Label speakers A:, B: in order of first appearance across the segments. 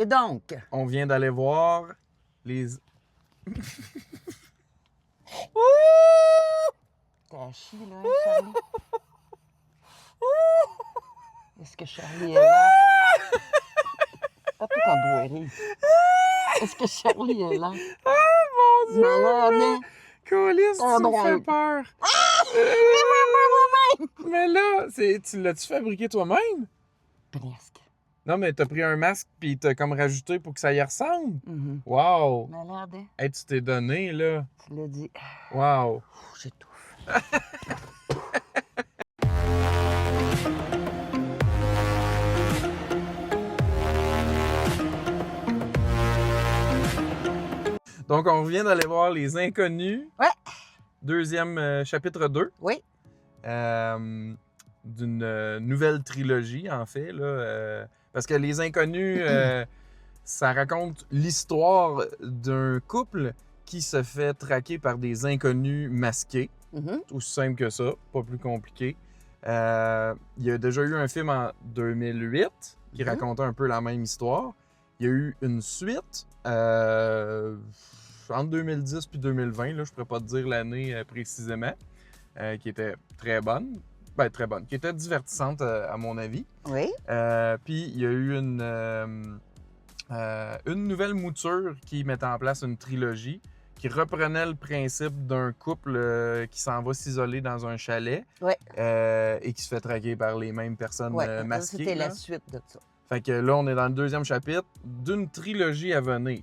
A: Et donc?
B: On vient d'aller voir les...
A: T'as chier, là, hein, Charlie? Est-ce que Charlie est là? Pas tout qu'on doit rire. Est-ce que Charlie est là?
B: Ah, mon Dieu!
A: Malade, hein?
B: Colis, tu me fais
A: drôle.
B: peur! Mais là, tu l'as-tu fabriqué toi-même?
A: Presque.
B: Non, mais t'as pris un masque pis t'as comme rajouté pour que ça y ressemble?
A: Mhm.
B: Wow!
A: Malade, hein?
B: Hey, tu t'es donné, là.
A: Tu l'as dit.
B: Wow!
A: Ouh, j'étouffe.
B: Donc, on revient d'aller voir Les Inconnus.
A: Ouais.
B: Deuxième chapitre 2.
A: Oui.
B: D'une nouvelle trilogie, en fait. Là, parce que Les Inconnus, ça raconte l'histoire d'un couple qui se fait traquer par des inconnus masqués.
A: Mhm.
B: Aussi simple que ça, pas plus compliqué. Il y a déjà eu un film en 2008 qui racontait un peu la même histoire. Il y a eu une suite entre 2010 puis 2020, là, je pourrais pas te dire l'année précisément, qui était très bonne. Ben, très bonne, qui était divertissante à mon avis.
A: Oui.
B: Puis il y a eu une nouvelle mouture qui mettait en place une trilogie qui reprenait le principe d'un couple qui s'en va s'isoler dans un chalet
A: Ouais.
B: et qui se fait traquer par les mêmes personnes
A: Ouais.
B: masquées.
A: C'était
B: là.
A: la suite de ça.
B: Fait que là, on est dans le deuxième chapitre d'une trilogie à venir.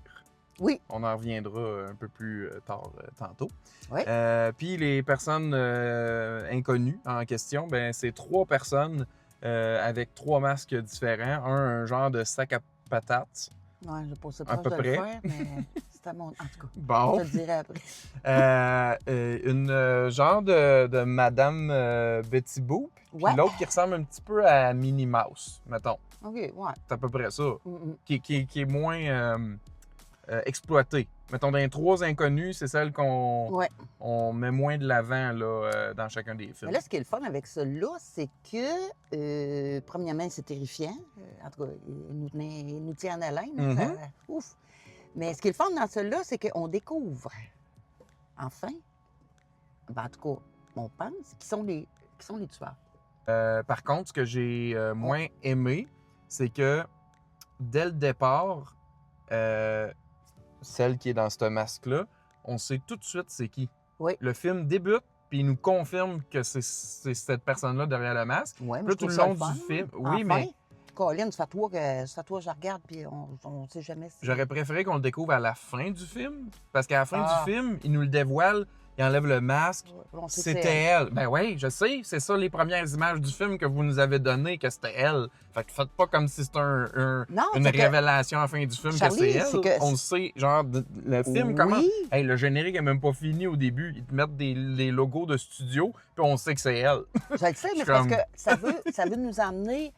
A: Oui.
B: On en reviendra un peu plus tard tantôt.
A: Oui.
B: Puis les personnes inconnues en question, ben c'est 3 personnes avec 3 masques différents. Un genre de sac à patates.
A: Ouais, je pas
B: À peu
A: de le
B: près.
A: faire, mais c'est à mon... En tout cas,
B: Bon.
A: je te le dirai après.
B: Une genre de Madame Betty Boop. Puis
A: Ouais.
B: l'autre qui ressemble un petit peu à Minnie Mouse, mettons.
A: OK, ouais.
B: C'est à peu près ça.
A: Mhm.
B: Qui est moins exploitée. Mettons, dans les 3 inconnus, c'est celle qu'on
A: Ouais.
B: on met moins de l'avant là, dans chacun des films.
A: Mais là, ce qui est le fun avec celui-là, c'est que, premièrement, c'est terrifiant. En tout cas, il nous tient en haleine. Hein,
B: Mhm.
A: ça- ouf. Mais ce qui est le fun dans celui-là, c'est qu'on découvre, enfin, ben, en tout cas, on pense, qui sont les tueurs.
B: Par contre, ce que j'ai moins aimé, c'est que dès le départ, celle qui est dans ce masque-là, on sait tout de suite c'est qui.
A: Oui.
B: Le film débute, puis il nous confirme que c'est cette personne-là derrière le masque.
A: Ouais,
B: Puis là, tout le long du film, oui, mais
A: Colin, ça fait toi que je regarde, puis on ne sait jamais si...
B: j'aurais préféré qu'on le découvre à la fin du film. Parce qu'à la fin
A: Ah.
B: du film, il nous le dévoile, il enlève le masque.
A: On sait que c'est
B: C'était elle. Ben oui, je sais. C'est ça les premières images du film que vous nous avez données, que c'était elle. Fait que faites pas comme si c'était
A: Non,
B: une
A: c'est que-
B: révélation à la fin du film
A: Charlie,
B: que c'est elle.
A: c'est que-
B: On le sait. Genre, le film
A: Oui.
B: commence. Hey, le générique est même pas fini au début. Ils te mettent les logos de studio, puis on sait que c'est elle.
A: Je le sais, mais
B: Je suis
A: c'est parce
B: comme-
A: que ça veut nous emmener...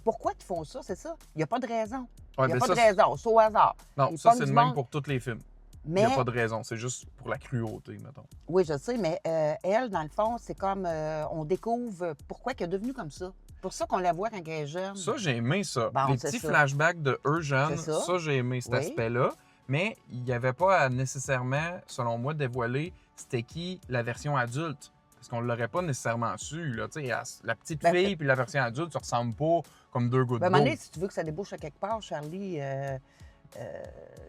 A: pourquoi ils font ça, c'est ça? Il n'y a pas de raison.
B: Ouais,
A: Il n'y a
B: ben
A: pas
B: ça,
A: de raison, c'est au hasard.
B: non,
A: Ils
B: ça,
A: pognent
B: c'est
A: du
B: le même
A: monde.
B: pour tous les films. Il
A: Mais,
B: n'y a pas de raison. C'est juste pour la cruauté, mettons.
A: oui, je sais, mais elle, dans le fond, c'est comme on découvre pourquoi elle est devenue comme ça. Pour ça qu'on la voit quand elle est jeune.
B: Ça, j'ai aimé ça.
A: Bon,
B: les
A: c'est
B: petits
A: ça.
B: flashbacks de eux jeunes,
A: C'est ça.
B: ça, j'ai aimé cet
A: Oui.
B: aspect-là. Mais il n'y avait pas à nécessairement, selon moi, dévoiler c'était qui la version adulte. Parce qu'on ne l'aurait pas nécessairement su. Là. Tu sais, la petite
A: Ben,
B: fille puis la version adulte, ça ressemble pas comme 2 gouttes
A: Ben, à un moment
B: d'eau.
A: donné, si tu veux que ça débouche à quelque part, Charlie,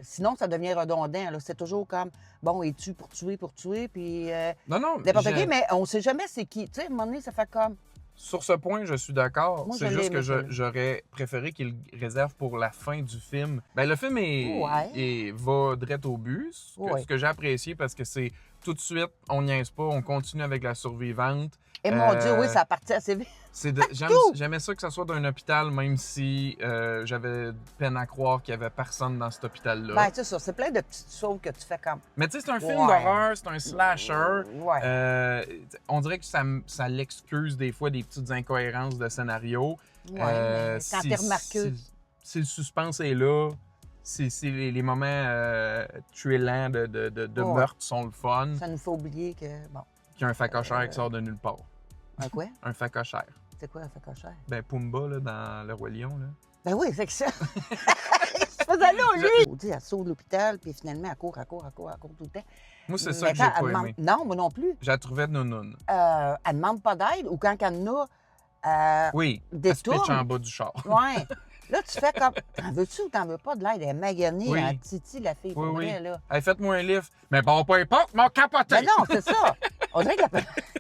A: sinon, ça devient redondant. là. C'est toujours comme, bon, il tue, puis
B: Non, non.
A: n'importe
B: j'ai-
A: qui, mais on sait jamais c'est qui. Tu sais, à un moment donné, ça fait comme,
B: Sur ce point, je suis d'accord.
A: Moi,
B: C'est
A: je l'ai
B: juste que
A: aimé, celui-là.
B: j'aurais préféré qu'il le réserve pour la fin du film. Ben, le film va direct au but. Ce que j'ai apprécié parce que c'est tout de suite, on niaise pas, on continue avec la survivante.
A: et mon Dieu, oui, ça a parti assez vite.
B: J'aimais ça que ça soit d'un hôpital, même si j'avais peine à croire qu'il y avait personne dans cet hôpital-là.
A: Ben, c'est ça, c'est plein de petites choses que tu fais comme,
B: Mais tu sais, c'est un film
A: Ouais.
B: d'horreur, c'est un slasher.
A: ouais,
B: On dirait que ça l'excuse des fois des petites incohérences de scénario.
A: ouais, mais quand t'es remarqué,
B: Si le suspense est là, si les moments tuélants de
A: Ouais.
B: meurtre sont le fun,
A: ça nous fait oublier que, bon,
B: qu'il y a un facochère qui sort de nulle part.
A: un quoi?
B: Un facochère.
A: C'est quoi un facochère?
B: Ben, Pumba, là, dans Le Roi Lion, là.
A: Ben oui, c'est que ça. Je faisais là, lui! On dit, elle sort de l'hôpital, puis finalement, elle court tout le temps.
B: Moi, c'est ça
A: Mais
B: que j'ai
A: quand
B: pas
A: elle demande...
B: aimé.
A: Non, moi non plus.
B: Je la trouvais nounoune.
A: Elle demande pas d'aide, ou quand elle en a,
B: Oui, elle se pitche en
A: détourne.
B: bas du char.
A: Ouais. Là, tu fais comme, t'en veux-tu ou t'en veux pas de l'aide? Elle est maganée,
B: Oui.
A: elle titi, la fille, pour
B: Oui,
A: vrai,
B: oui.
A: là.
B: Hey, faites-moi un livre. Mais bon, peu importe, mon capoté.
A: Ben non, c'est ça. On dirait que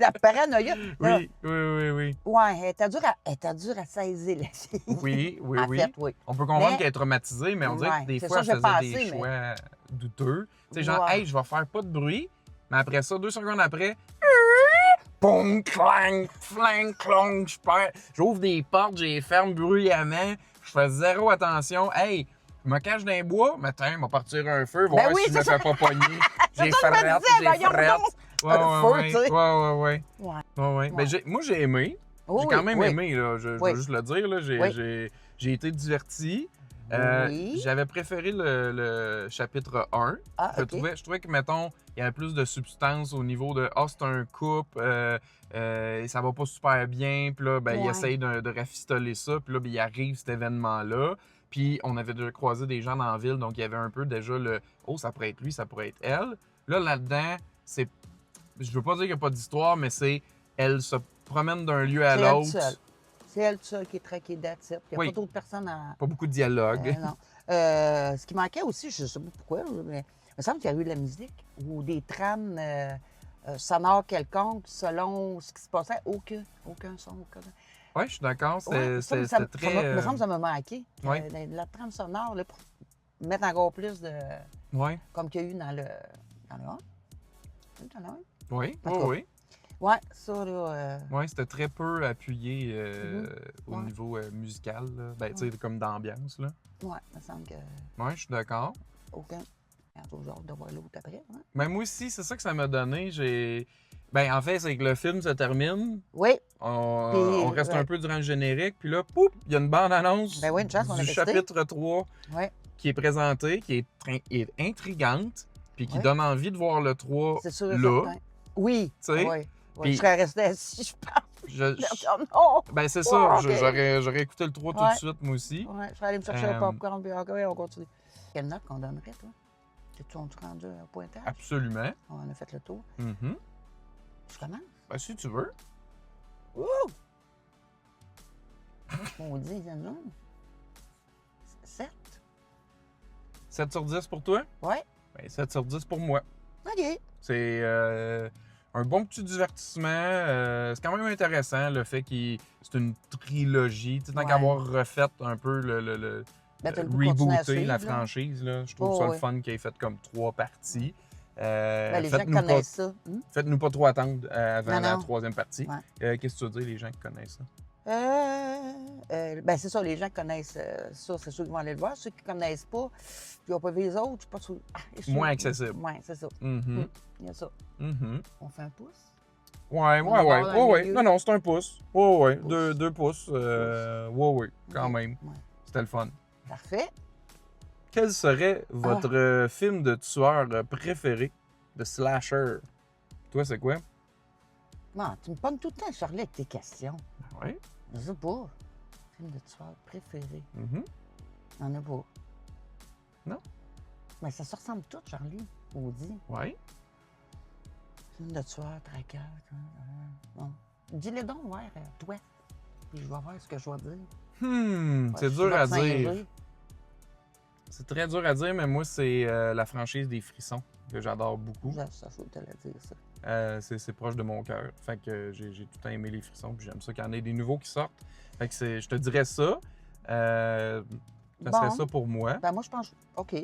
A: la paranoïa... là,
B: Oui.
A: ouais, elle était dure à saisir, la fille.
B: Oui.
A: En fait, oui.
B: On peut comprendre
A: Mais-
B: qu'elle est traumatisée, mais on dirait
A: Ouais,
B: que des
A: c'est
B: fois,
A: ça,
B: elle
A: j'ai
B: faisait
A: pensé,
B: des
A: mais-
B: choix douteux. Tu sais, genre,
A: Ouais.
B: hey, je vais faire pas de bruit, mais après ça, 2 secondes après, boum, clang, flang, clong, j'ouvre des portes, je les ferme bruyamment, je fais zéro attention. Hey, je me cache dans les bois, mais tiens, je vais partir un feu, voir
A: Ben oui,
B: si je me
A: c'est
B: fais pas pogner. J'ai
A: ça que je me
B: frette,
A: disais,
B: j'ai
A: voyons
B: frette.
A: donc.
B: Ouais.
A: Ouais.
B: Ben,
A: Ouais.
B: moi, j'ai aimé.
A: Oui,
B: J'ai quand même
A: oui.
B: aimé, là. Je
A: Oui.
B: dois juste le dire, là.
A: Oui.
B: J'ai été diverti.
A: Oui.
B: J'avais préféré le chapitre 1.
A: Ah,
B: Je
A: OK.
B: trouvais que, mettons, il y avait plus de substance au niveau de « Ah, c'est un couple, ça va pas super bien. » Puis là, ben, il
A: Ouais.
B: essaye de rafistoler ça. Puis là, ben, il arrive cet événement-là. Puis on avait déjà croisé des gens dans la ville, donc il y avait un peu déjà le « Oh, ça pourrait être lui, ça pourrait être elle. » Là-dedans, c'est... Je veux pas dire qu'il n'y a pas d'histoire, mais c'est... Elle se promène d'un lieu à
A: C'est elle
B: l'autre.
A: seule. C'est elle seule qui est traquée d'attitude. Il n'y a
B: Oui.
A: pas d'autres personnes à...
B: Pas beaucoup de dialogue.
A: non. Ce qui manquait aussi, je ne sais pas pourquoi, mais il me semble qu'il y a eu de la musique ou des trames sonores quelconques selon ce qui se passait. Aucun son.
B: Oui, je suis d'accord.
A: Ouais,
B: C'était
A: ça me
B: très...
A: me semble que ça m'a manqué.
B: Ouais.
A: La trame sonore, là, pour mettre encore plus de...
B: Oui,
A: Comme qu'il y a eu dans le 1. Dans le 1?
B: oui,
A: En tout cas.
B: oui.
A: Ouais, ça, là...
B: Oui, c'était très peu appuyé au
A: Ouais.
B: niveau musical. Là. Ben, tu sais, comme d'ambiance, là.
A: Ouais, il me semble que
B: Oui, je suis d'accord.
A: aucun... J'ai hâte de voir l'autre après. Hein?
B: Mais moi aussi, c'est ça que ça m'a donné. Ben, en fait, c'est que le film se termine.
A: Oui,
B: On reste
A: ouais.
B: un peu durant le générique. Puis là, poup, il y a une bande-annonce
A: Ben oui, une chance, on a
B: du
A: testé.
B: chapitre 3
A: ouais.
B: qui est présentée, qui est intrigante, puis qui
A: Ouais.
B: donne envie de voir le 3
A: C'est sûr et
B: là.
A: certain. Oui,
B: Tu sais,
A: oui.
B: puis-
A: Je serais resté assis, je pense.
B: Je-
A: Oh, non!
B: Ben, c'est ça.
A: Oh, ok.
B: J'aurais écouté le 3 tout
A: Ouais.
B: de suite, moi aussi.
A: Ouais, je serais allé me chercher un
B: Euh,
A: popcorn, puis encore, on continue. Quelle note qu'on donnerait, toi? T'es-tu rendu au pointage?
B: Absolument.
A: On a fait le tour.
B: Mhm.
A: Je commence?
B: Ben, si tu veux.
A: Ouh! On dit, il y en a 7?
B: 7 sur 10 pour toi?
A: Ouais.
B: Ben, 7 sur 10 pour moi.
A: OK.
B: C'est un bon petit divertissement. C'est quand même intéressant, le fait que c'est une trilogie. Tu sais, tant
A: Ouais.
B: qu'avoir refait un peu le
A: Ben, t'as le goût de continuer à
B: rebooter
A: suivre,
B: la
A: là.
B: franchise, là. Je trouve
A: Oh,
B: ça le
A: ouais.
B: fun qu'il ait fait comme 3 parties.
A: Ben, les gens qui
B: faites-nous
A: connaissent ça.
B: Faites-nous pas trop attendre avant
A: Non,
B: la
A: non.
B: 3e partie.
A: Ouais.
B: Qu'est-ce que tu veux dire, les gens qui connaissent ça?
A: Ben, c'est ça, les gens qui connaissent ça, c'est ceux qui vont aller le voir. Ceux qui ne connaissent pas, qui n'ont pas vu les autres, je suis pas sûr.
B: Moins accessible.
A: Oui, c'est ça.
B: Mhm.
A: Il y a ça.
B: Mhm.
A: On fait un pouce?
B: Ouais.
A: On va dans le milieu.
B: Non, c'est un pouce. Ouais.
A: Pouce.
B: 2 pouces. Ouais, quand
A: Ok.
B: même.
A: Ouais.
B: C'était le fun.
A: Parfait.
B: Quel serait votre film de tueur préféré, de slasher? Toi, c'est quoi?
A: Non, tu me pognes tout le temps, Charlie, avec tes questions.
B: Oui.
A: Je sais pas. Film de tueur préféré.
B: Mhm.
A: Il n'y en a pas.
B: Non?
A: Mais ça se ressemble tout, Charlie. Maudit.
B: Oui.
A: Film de tueur, traqueur. Bon. Dis-le donc, ouais, toi. Puis je vais voir ce que je vais dire. Ouais,
B: C'est
A: je
B: dur
A: suis
B: à
A: votre
B: dire.
A: cinglé.
B: C'est très dur à dire, mais moi, c'est la franchise des Frissons que j'adore beaucoup.
A: Ça, faut te le dire, ça.
B: C'est proche de mon cœur. Fait que j'ai tout le temps aimé les Frissons, puis j'aime ça qu'il y en ait des nouveaux qui sortent. Fait que je te dirais ça. Ça serait
A: Bon.
B: ça pour moi.
A: Ben moi, je pense... OK.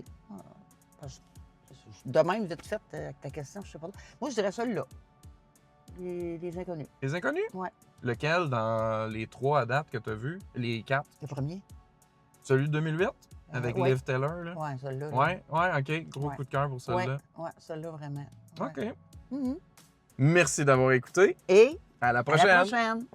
A: De même, vite fait, avec ta question, je sais pas. Moi, je dirais celui-là. Les inconnus.
B: Les Inconnus?
A: Ouais.
B: Lequel dans les 3 à date que tu as vus? Les 4?
A: Le premier?
B: Celui de 2008? Avec
A: ouais.
B: Liv Taylor, là?
A: Ouais, celui-là. là.
B: Ouais, OK. Gros
A: Ouais.
B: coup de cœur pour celui-là.
A: Ouais, celui-là, vraiment. Ouais.
B: OK.
A: Mhm.
B: Merci d'avoir écouté.
A: Et
B: À la
A: à
B: prochaine.
A: la prochaine.